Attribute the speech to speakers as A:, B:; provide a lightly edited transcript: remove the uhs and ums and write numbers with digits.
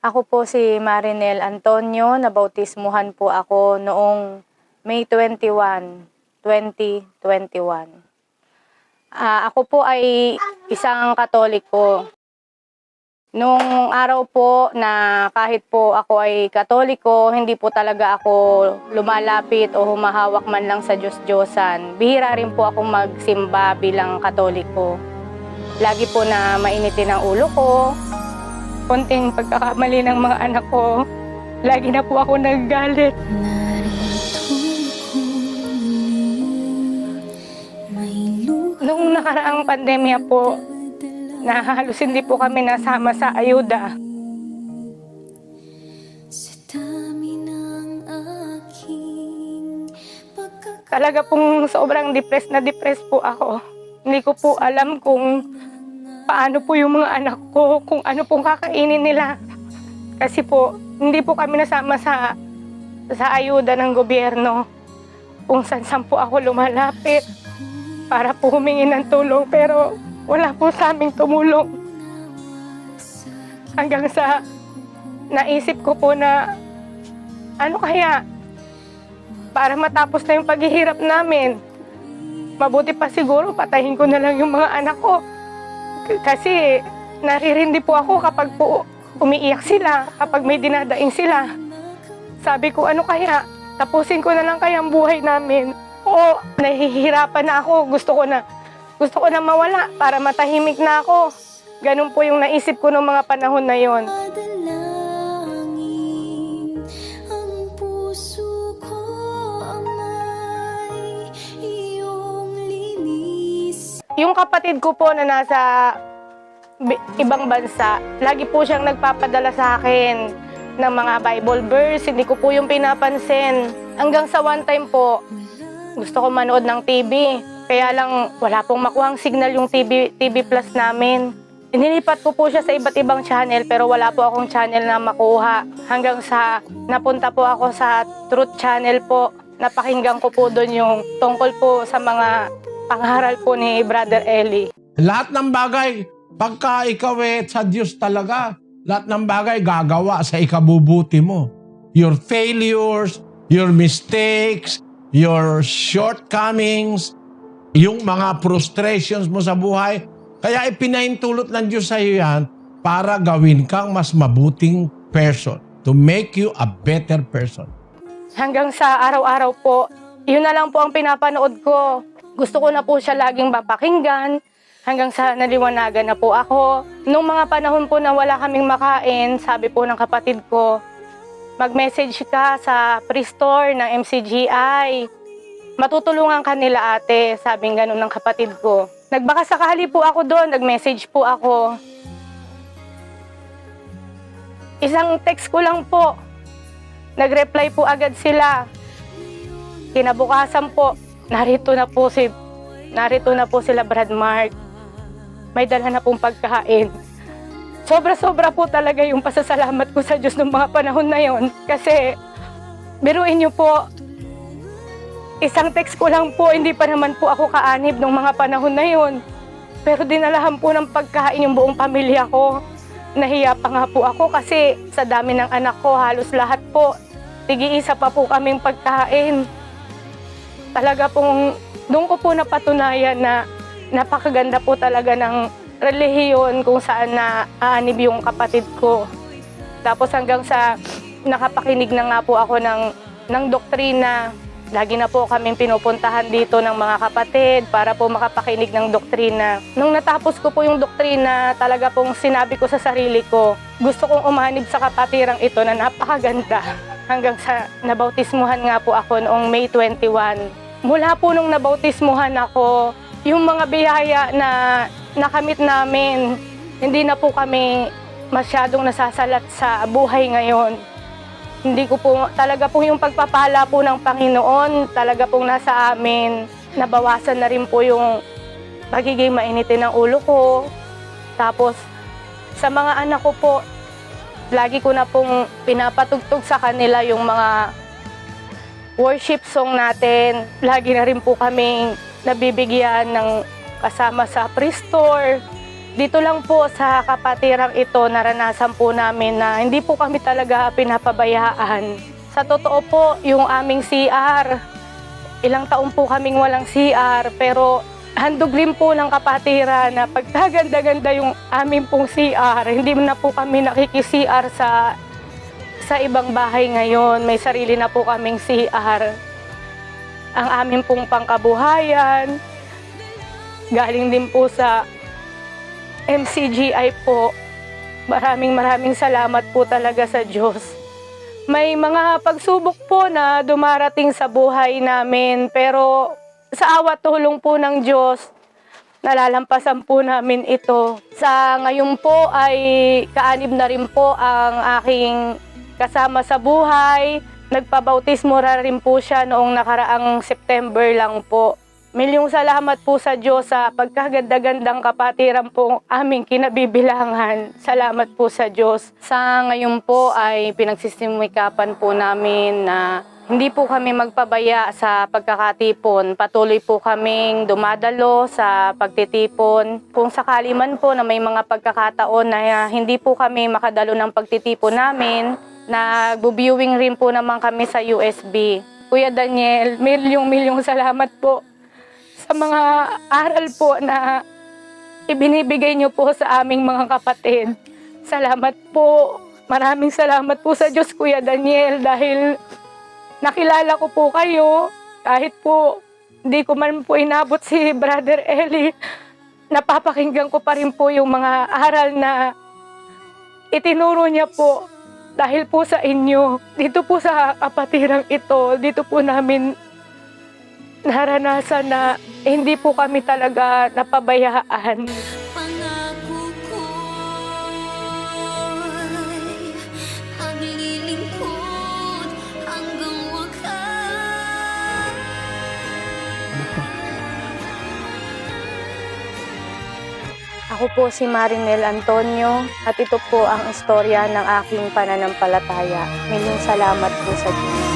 A: Ako po si Marinel Antonio, nabautismuhan po ako noong May 21, 2021. Ako po ay isang Katoliko. Nung araw po na kahit po ako ay Katoliko, hindi po talaga ako lumalapit o humahawak man lang sa Diyos-Diyosan. Bihira rin po akong magsimba bilang Katoliko. Lagi po na mainitin ang ulo ko. Konting pagkakamali ng mga anak ko, lagi na po ako naggalit. Nung nakaraang pandemya po, na halos hindi po kami nasama sa ayuda. Talaga pong sobrang depressed po ako. Hindi ko po alam kung paano po yung mga anak ko, kung ano pong kakainin nila. Kasi po, hindi po kami nasama sa ayuda ng gobyerno. Kung saan po ako lumalapit para po humingi ng tulong, pero wala po sa aming tumulong. Hanggang sa naisip ko po na ano kaya, para matapos na yung paghihirap namin, mabuti pa siguro patayin ko na lang yung mga anak ko. Kasi naririndi po ako kapag po umiiyak sila, kapag may dinadaing sila. Sabi ko, ano kaya, tapusin ko na lang kaya ang buhay namin. O nahihirapan na ako, gusto ko na mawala para matahimik na ako. Ganun po yung naisip ko noong mga panahon na yon. Yung kapatid ko po na nasa ibang bansa, lagi po siyang nagpapadala sa akin ng mga Bible verse. Hindi ko po yung pinapansin. Hanggang sa one time po, gusto ko manood ng TV. Kaya lang wala pong makuhang signal yung TV Plus namin. Inilipat ko po siya sa iba't ibang channel pero wala po akong channel na makuha. Hanggang sa napunta po ako sa Truth Channel po. Napakinggan ko po doon yung tungkol po sa mga pangaral po ni Brother Eli.
B: Lahat ng bagay, pagka ikaw sa Diyos talaga, lahat ng bagay gagawa sa ikabubuti mo. Your failures, your mistakes, your shortcomings, yung mga frustrations mo sa buhay. Kaya ipinaintulot ng Diyos sa iyo yan para gawin kang mas mabuting person, to make you a better person.
A: Hanggang sa araw-araw po, yun na lang po ang pinapanood ko. Gusto ko na po siya laging mapakinggan hanggang sa naliwanagan na po ako. Nung mga panahon po na wala kaming makain, sabi po ng kapatid ko, mag-message ka sa pre-store ng MCGI. Matutulungan ka nila ate, sabing ganun ng kapatid ko. Nagbaka sakali po ako doon, nag-message po ako. Isang text ko lang po, nag-reply po agad sila. Kinabukasan po, narito na po sila Brad Mark. May dala na pong pagkain. Sobra-sobra po talaga yung pasasalamat ko sa Diyos ng mga panahon na yon. Kasi, biruin niyo po, isang text ko lang po, hindi pa naman po ako kaanib ng mga panahon na yon. Pero dinalahan po ng pagkain yung buong pamilya ko. Nahiya pa nga po ako kasi sa dami ng anak ko, halos lahat po, tig-iisa pa po kaming pagkain. Talaga pong, doon ko po napatunayan na napakaganda po talaga ng relihiyon kung saan na aanib yung kapatid ko. Tapos hanggang sa nakapakinig na nga po ako ng doktrina. Lagi na po kaming pinupuntahan dito ng mga kapatid para po makapakinig ng doktrina. Nung natapos ko po yung doktrina, talaga pong sinabi ko sa sarili ko, gusto kong umanib sa kapatirang ito na napakaganda. Hanggang sa nabautismuhan nga po ako noong May 21. Mula po nung nabautismuhan ako, yung mga biyaya na nakamit namin, hindi na po kami masyadong nasasalat sa buhay ngayon. Hindi ko po, talaga po yung pagpapala po ng Panginoon, talaga pong nasa amin. Nabawasan na rin po yung pagiging mainitin ng ulo ko. Tapos, sa mga anak ko po, lagi ko na pong pinapatugtog sa kanila yung mga worship song natin. Lagi na rin po kaming nabibigyan ng kasama sa pre-store. Dito lang po sa kapatirang ito, naranasan po namin na hindi po kami talaga pinapabayaan. Sa totoo po, yung aming CR, ilang taon po kaming walang CR, pero handog rin po ng kapatiran na pagkaganda-ganda yung aming pong CR. Hindi na po kami nakiki-CR sa ibang bahay ngayon. May sarili na po kaming CR. Ang aming pong pangkabuhayan, galing din po sa MCGI po. Maraming salamat po talaga sa Diyos. May mga pagsubok po na dumarating sa buhay namin, pero sa awa tulong po ng Diyos, nalalampasan po namin ito. Sa ngayon po ay kaanib na rin po ang aking kasama sa buhay. Nagpabautismo rin po siya noong nakaraang September lang po. Milyong salamat po sa Diyos sa pagkaganda-gandang kapatiran po aming kinabibilangan. Salamat po sa Diyos. Sa ngayon po ay pinagsisimikapan po namin na hindi po kami magpabaya sa pagkakatipon. Patuloy po kaming dumadalo sa pagtitipon. Kung sakali man po na may mga pagkakataon na hindi po kami makadalo ng pagtitipon namin, nagbo-viewing rin po naman kami sa USB. Kuya Daniel, milyong salamat po sa mga aral po na ibinibigay niyo po sa aming mga kapatid. Salamat po. Maraming salamat po sa Diyos, Kuya Daniel, dahil nakilala ko po kayo. Kahit po hindi ko man po inabot si Brother Eli, napapakinggan ko pa rin po yung mga aral na itinuro niya po dahil po sa inyo. Dito po sa kapatirang ito, dito po namin naranasan na hindi po kami talaga napabayaan.
C: Pangako ko'y maglilingkod hanggang wakas.
A: Ako po si Marinel Antonio at ito po ang istorya ng aking pananampalataya. Milyong salamat po sa Diyos.